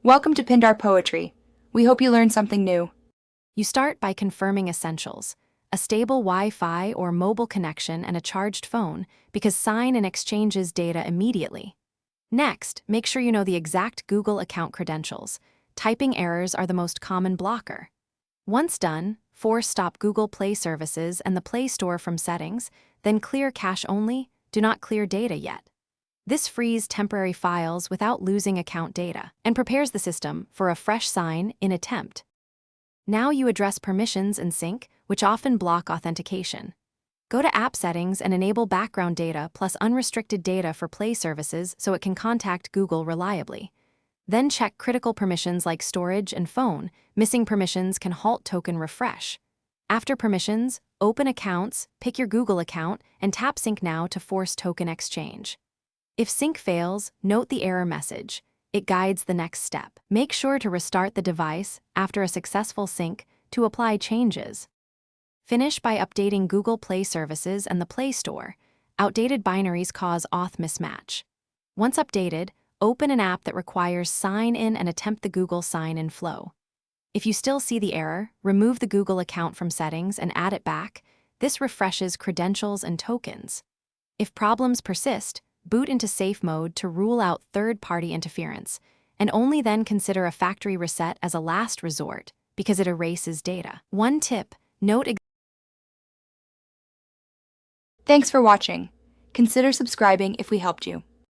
Welcome to Pindar Poetry. We hope you learned something new. You start by confirming essentials: a stable Wi-Fi or mobile connection and a charged phone, because sign and exchanges data immediately. Next, make sure you know the exact Google account credentials. Typing errors are the most common blocker. Once done, force stop Google Play services and the Play Store from settings, then clear cache only, do not clear data yet. This frees temporary files without losing account data and prepares the system for a fresh sign in attempt. Now you address permissions in sync, which often block authentication. Go to App Settings and enable background data plus unrestricted data for Play services so it can contact Google reliably. Then check critical permissions like storage and phone. Missing permissions can halt token refresh. After permissions, open Accounts, pick your Google account, and tap Sync Now to force token exchange. If sync fails, note the error message. It guides the next step. Make sure to restart the device after a successful sync to apply changes. Finish by updating Google Play services and the Play Store. Outdated binaries cause auth mismatch. Once updated, open an app that requires sign-in and attempt the Google sign-in flow. If you still see the error, remove the Google account from settings and add it back. This refreshes credentials and tokens. If problems persist, boot into safe mode to rule out third-party interference, and only then consider a factory reset as a last resort because it erases data. One tip, note. Thanks for watching. Consider subscribing if we helped you.